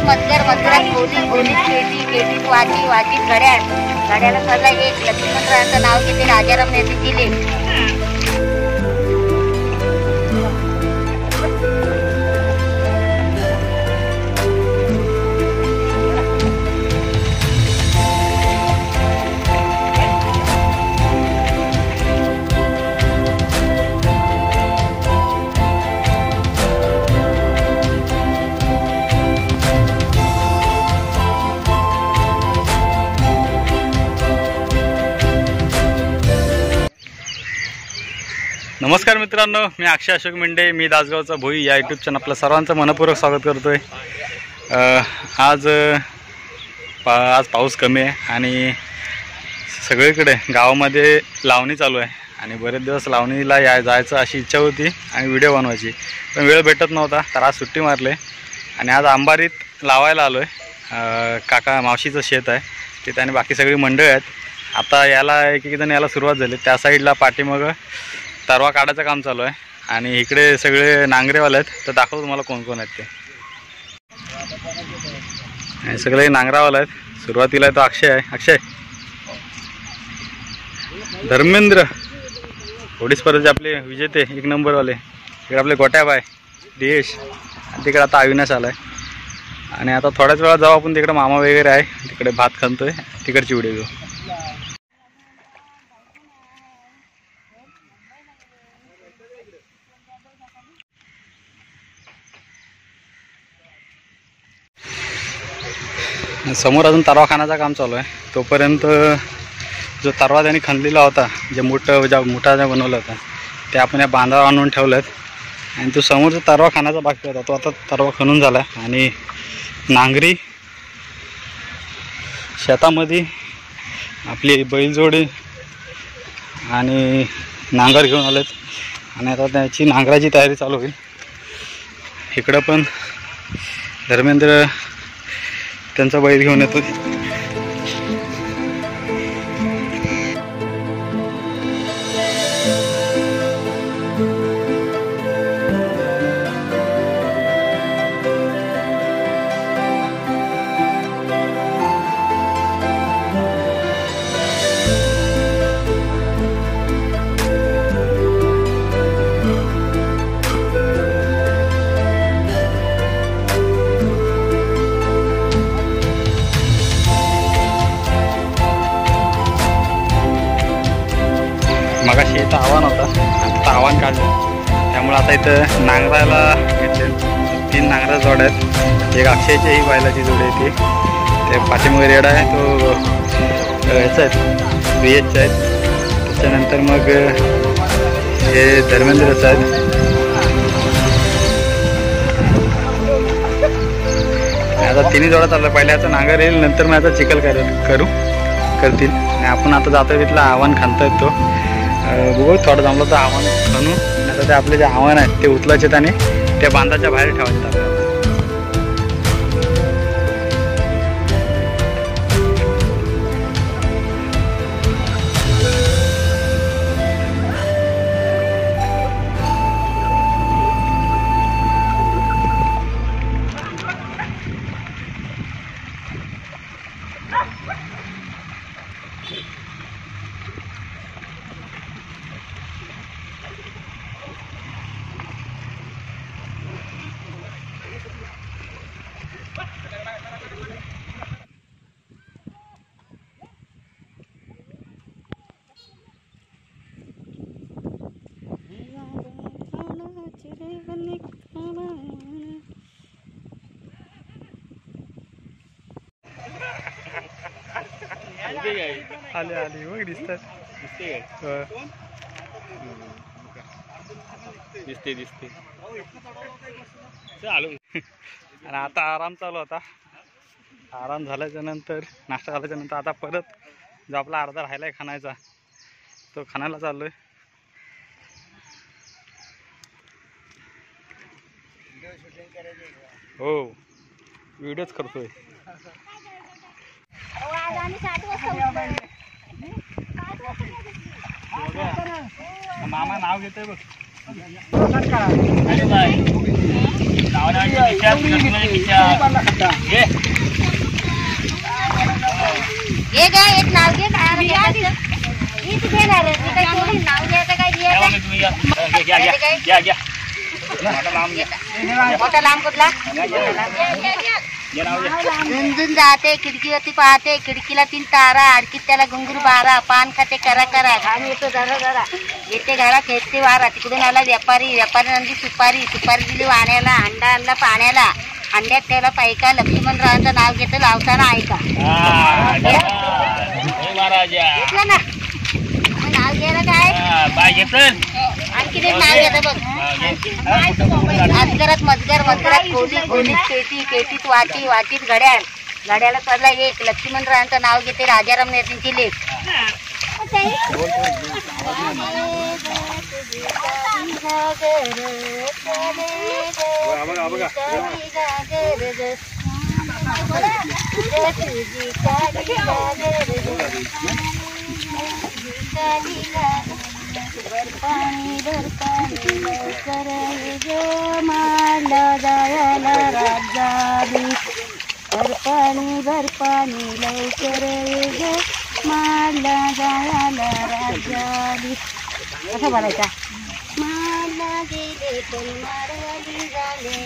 मंदिरात मंदिर मंदिरात गोली गोली पेटी पेटी वाटी वाटी घड्याला सजा एक लक्ष्मणरावांचं नाव घेते राजाराम नेते दिले. नमस्कार मित्रांनो, मी अक्षय अशोक मेंढे, मी दासगावचा भोई या यूट्यूब चॅनल आपलं सर्वांचं मनपूर्वक स्वागत करतोय. आज पाऊस कमी आहे आणि सगळीकडे गावामध्ये लावणी चालू आहे आणि बरेच दिवस लावणीला जायचं अशी इच्छा होती आणि व्हिडिओ बनवायची, पण वेळ भेटत नव्हता. तर आज सुट्टी मारले आणि आज अंबारीत लावायला आलो आहे. काका मावशीचं शेत आहे तिथे आणि बाकी सगळी मंडळी आहेत. आता याला एक जण याला सुरुवात झाली. त्या साईडला पाठीमाग तरवा काढायचं काम चालू आहे आणि इकडे सगळे नांगरेवाले आहेत. तर दाखवतो तुम्हाला कोण कोण आहेत ते. सगळे नांगरावाले आहेत. सुरुवातीला तो अक्षय आहे. अक्षय, धर्मेंद्र ओडी स्पर्धेचे आपले विजेते 1 नंबरवाले. इकडे आपले गोट्याबाई दियेश, तिकडे आता अविनाश आला आहे. आणि आता थोड्याच वेळात जाऊ आपण तिकडे. मामा वगैरे आहे तिकडे, भात खातोय. तिकडची व्हिडिओ घेऊ. समोर अजून तरवा खाण्याचं काम चालू आहे. तोपर्यंत जो तरवा त्यांनी खणलेला होता, जे मुठा बनवला होता, ते आपण या बांधावर आणून ठेवलं आहे. आणि तो समोरचा तरवा खाण्याचा बाकी होता, तो आता तरवा खणून झाला आहे. आणि नांगरी शेतामध्ये आपली बैलजोडी आणि नांगर घेऊन आलेत आणि आता त्याची नांगराची तयारी चालू होईल. इकडं पण धर्मेंद्र त्यांचा बैल घेऊन येतो. मगाशी इथं आव्हान होता, आता आव्हान काढलं. त्यामुळे आता इथं नांगरायला घेतले. 3 नांगरा जोड आहेत. एक अक्षयची ही बैलाची जोड आहे. ते पाठीमागे रेडा आहे, तो ह्याचा आहे, बीएचचा आहे. त्याच्यानंतर मग हे धर्मेंद्रचं आहे. आता 3 जोडा चाललं. पहिल्या आता नांगर येईल, नंतर मग आता चिखल करतील. आणि आपण आता जातो तिथलं आव्हान खांदता येतो. बघू, थोडं जमलं तर आव्हान खणू. आता ते आपले जे आव्हान आहेत ते उचलायचे आणि त्या बांधाच्या बाहेर ठेवायचे आपल्याला. आले आले मग दिसतात. दिसते आणि आता आराम चालू होता. आराम झाल्याच्या नंतर, नाश्ता झाल्याच्या नंतर आता परत जो आपला अर्धा राहिलाय खाण्याचा, तो खाण्याला चाललोय. हो, व्हिडिओच करतोय. मामा नाव घेतोय बघ. ये काय एक नाव घे काय हीच घेणार आहे. मी काय थोडी नाव घ्यायचं काय घ्यायचं मोठा लांब कुठला झुंझुन जाते खिडकीवरती पाहते खिडकीला 3 तारा अडकीत त्याला घुंगरू बारा पान खाते करा करा घाम येतो जरा जरा येते घरा खेळते वारा तिकडून आला व्यापारी नंदी सुपारी दिली वाण्याला अंडा आणला पाण्याला अंड्यात ठेवला पायका लक्ष्मणरावांचं नाव घेतं लावताना ऐका घेतलं ना नाव घ्यायला काय आणखी एक नाव घेतं बघ अजगरात मजगरात खोलीत पेटीत वाटीत घड्याला पडला एक लक्ष्मणरावांचं नाव घेते राजाराम नेत्यांची लेख पाणी लवकर मारला जायला राजादी पाणी लवकर मारला जायला राजादी कसं बोलायचा मारला गेले पण मारवाली झाले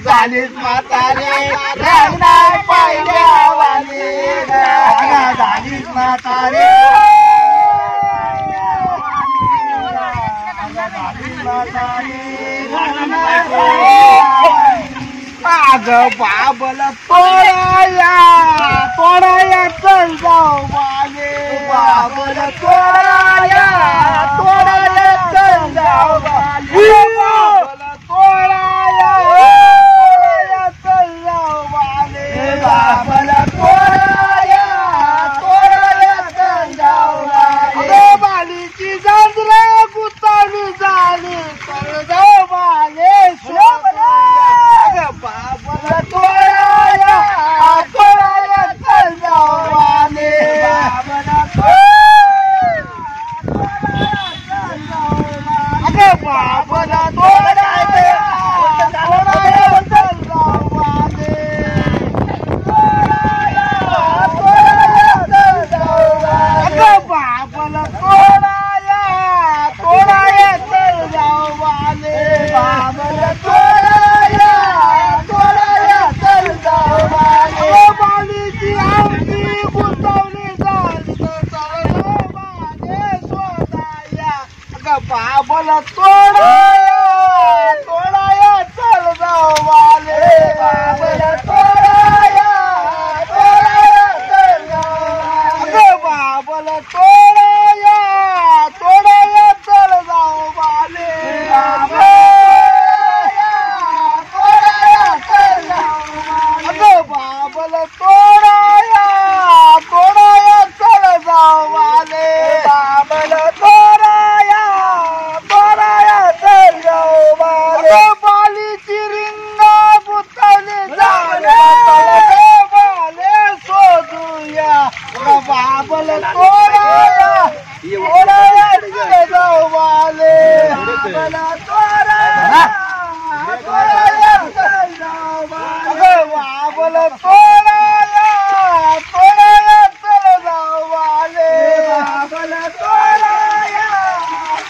झालीच म्हातारे लग्ना पहिल्या वाले झालीच म्हातारे अग बाबल तोडाया चल जाऊ वाले बाबल तोडाया चल जाऊ वाले बाबल तोडाया चल जाऊ वाले बाबल तोडाया चल जाऊ वाले बालीची जांजरा गुताली झाली चल जाऊ वाले बाबल तोडाया चल जाऊ वाले बाबल तोडाया चल जाऊ वाले बाबल तोडाया चल जाऊ वाले बाबल तोडाया चल जाऊ वाले बालीची आमची गुंतवणी झाली तर चल वाले शोधाया बाबल तोडाया चल जाऊ वाले बाबल तोडाया चल जाऊ वाले बाबल तोडाया चल जाऊ वाले बाबल तोडाया चल जाऊ वाले बाबल तोडाया चल जाऊ वाले बालीची रिंगा बुतली झाले वाले शोधूया बाबल तोडाया चल जाऊ वाले बाबल तोडाया चल जाऊ वाले बाबल तोडाया चल जाऊ वाले बाबल तोडाया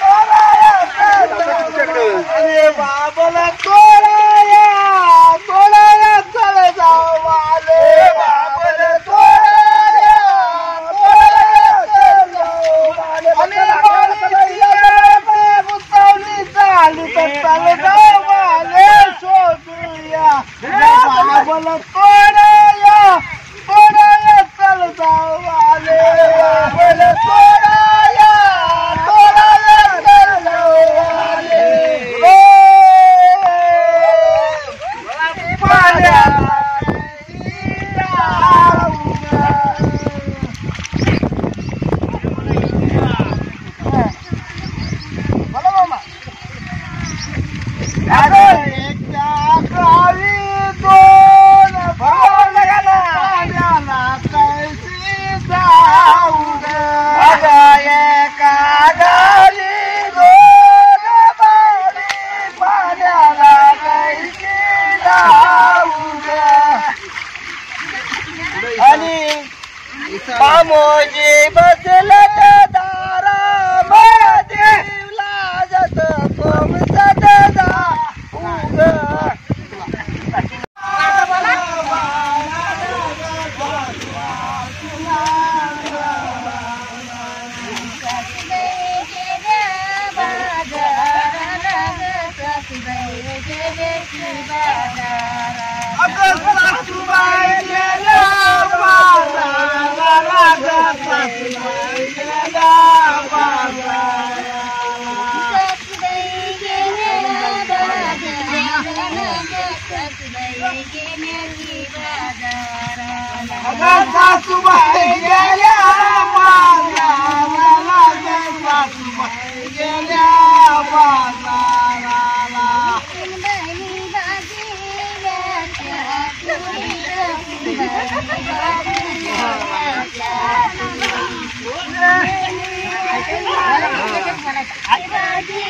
चल जाऊ वाले बाबल तोडाया चल जाऊ वाले बाबल तोडाया चल जाऊ वाले गुंतवणी झाली तर चल जाऊ वाले शोधूया बाबल तोडाया चल जाऊ वाले बाबल तोडाया चल जाऊ वाले बोला मामा गावी दोन पाण्याला कैसी जाऊ एका गावी दोन बारी पाण्याला कैसी जाऊ आणि मामोजी बसले दारा मध्ये लाजत कोम सदा उग सासूबाई गेल्या बाजाराला सासूबाई गेल्या बाजाराला I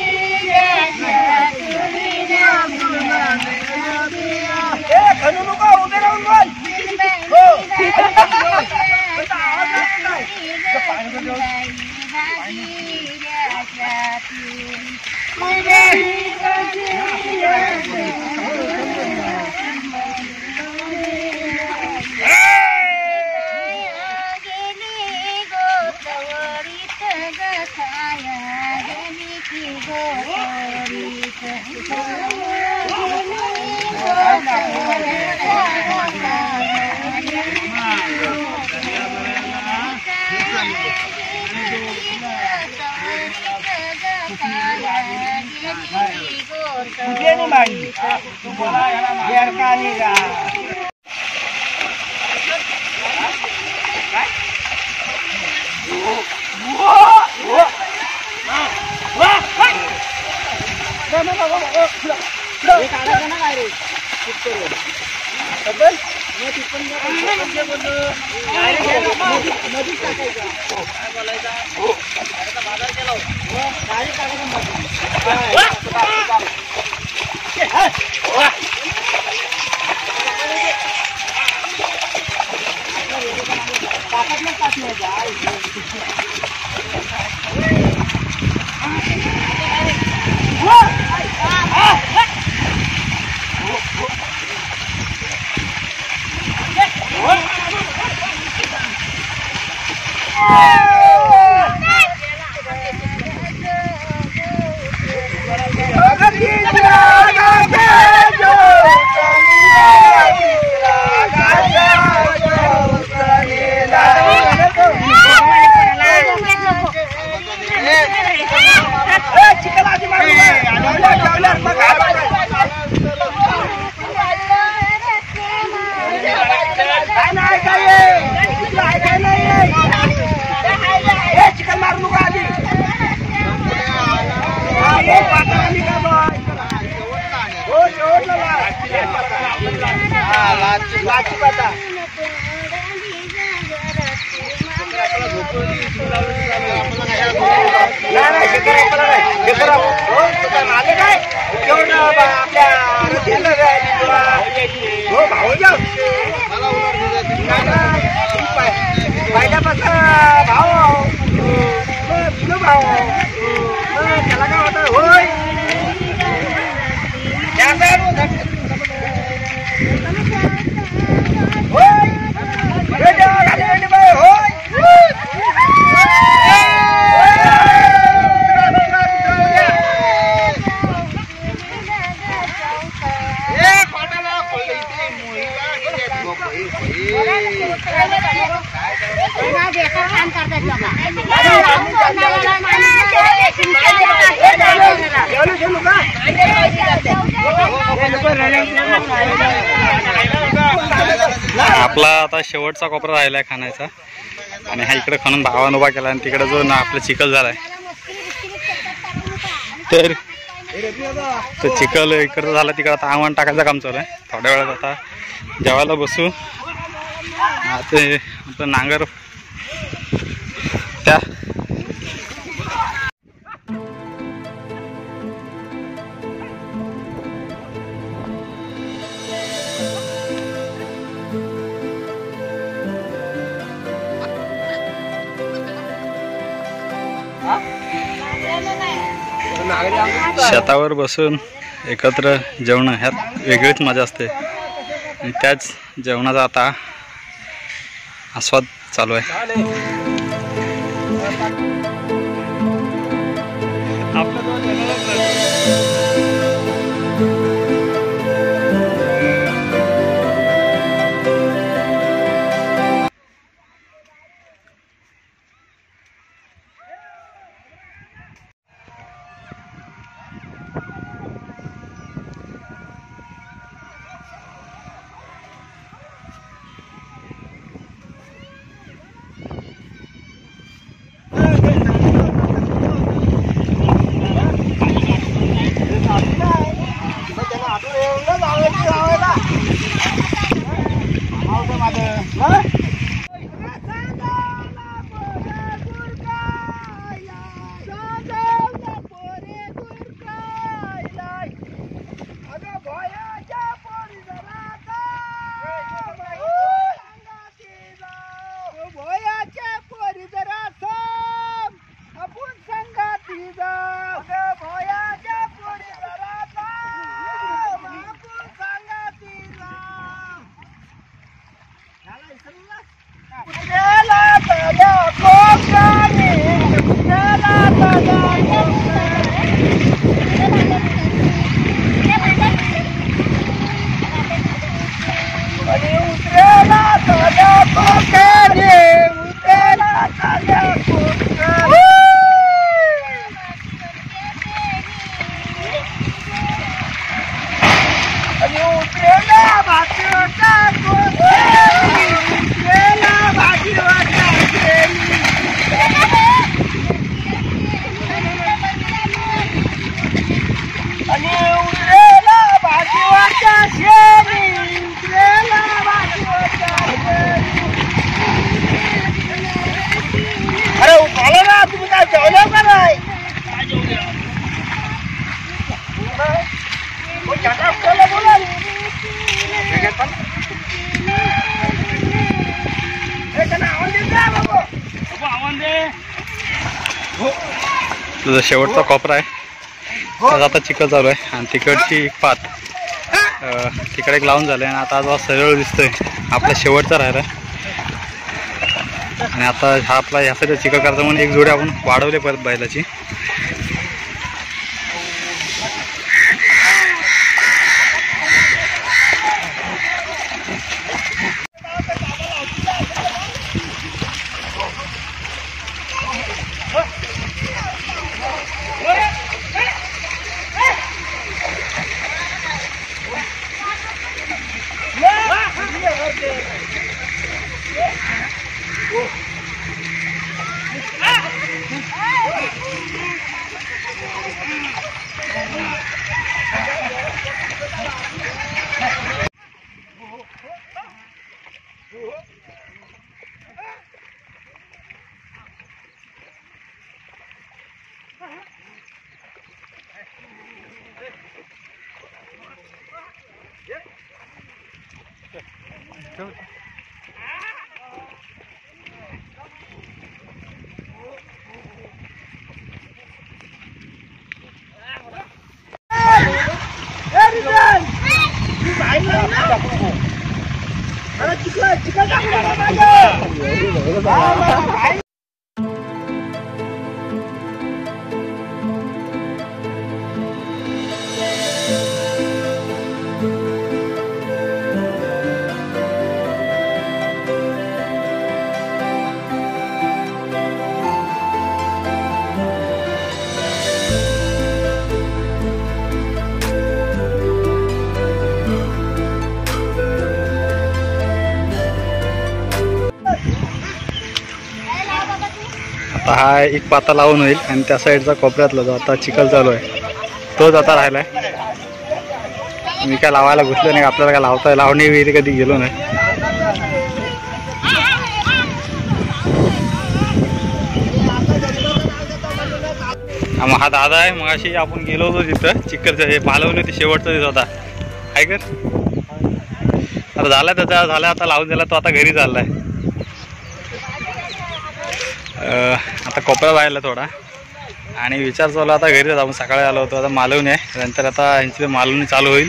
आपला आता शेवटचा कोपरा राहिलाय खाण्याचा आणि हा इकडे खणून भावानं उभा केला आणि तिकडे जो ना आपला चिखल झालाय तर तो चिखल इकडं झाला तिकडे आता आव्हान टाकायचं काम चालू आहे. थोड्या वेळात आता जेवायला बसू. आता आपलं नांगर त्या शेतावर बसून एकत्र जेवणं ह्यात वेगळीच मजा असते आणि त्याच जेवणाचा आता आस्वाद चालू आहे. तुझा शेवटचा कोपरा आहे त्यात आता चिखल चालू आहे आणि तिकडची एक पात तिकडे एक लावून झालं आहे आणि आता जो सरळ दिसतोय आपला शेवटचा राहिला आणि आता हा आपला ह्यासाठी चिखल करायचा म्हणून एक जोडी आपण वाढवले परत बैलाची. आता हा एक पाता लावून होईल आणि त्या साईडचा कोपऱ्यातला जो आता चिखल चालू आहे तोच आता राहिलाय. मी काय लावायला घुसलो नाही, आपल्याला काय लावताय लावणी विहिरी कधी गेलो नाही. हा दादा आहे, मग अशी आपण गेलो होतो तिथं चिखलचं हे मालवणी ते शेवटचं दिवस होता काय कर आता झाला त्याचा झाला आता लावून दिला तो आता घरी चाललाय. आता कोपरा राहिला थोडा आणि विचार चालू आता घरी जाऊ. सकाळी आलो होतो आता मालवणी आहे नंतर आता ह्यांची मालवणी चालू होईल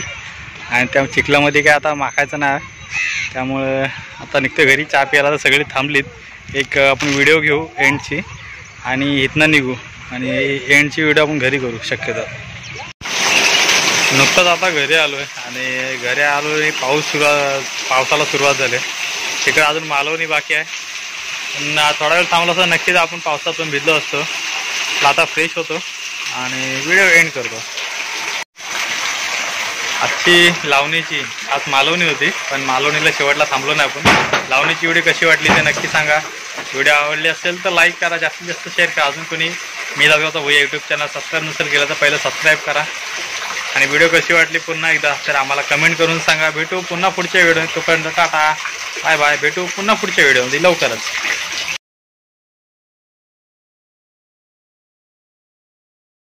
आणि त्या चिखलामध्ये काय आता माखायचं नाही त्यामुळे आता निघतो घरी. चहा प्यायला तर सगळी थांबलीत. एक आपण व्हिडिओ घेऊ एंडची आणि इथनं निघू आणि एंडची व्हिडिओ आपण घरी करू शक्यतो. नुकतंच आता घरी आलो आहे आणि घरी आलो पावसाला सुरुवात झाली. तिकडे अजून मालवणी बाकी आहे पण थोडा वेळ थांबलो असं नक्कीच आपण पावसातून भिजलो असतो. आता फ्रेश होतो आणि व्हिडिओ एंड करतो. आजची लावणीची आज मालवणी होती पण मालवणीला शेवटला थांबलो नाही आपण. लावणीची व्हिडिओ कशी वाटली ते नक्की सांगा. व्हिडिओ आवडली असेल तर लाईक करा, जास्तीत जास्त शेअर करा. अजून कोणी मी लावतो भैया यूट्यूब चॅनल सबस्क्राईब नसेल केलं तर पहिलं सबस्क्राईब करा आणि व्हिडिओ कशी वाटली पुन्हा एकदा तर आम्हाला कमेंट करून सांगा. भेटू पुन्हा पुढच्या व्हिडिओ. तोपर्यंत टाटा बाय बाय. भेटू पुन्हा पुढच्या व्हिडिओमध्ये लवकरच.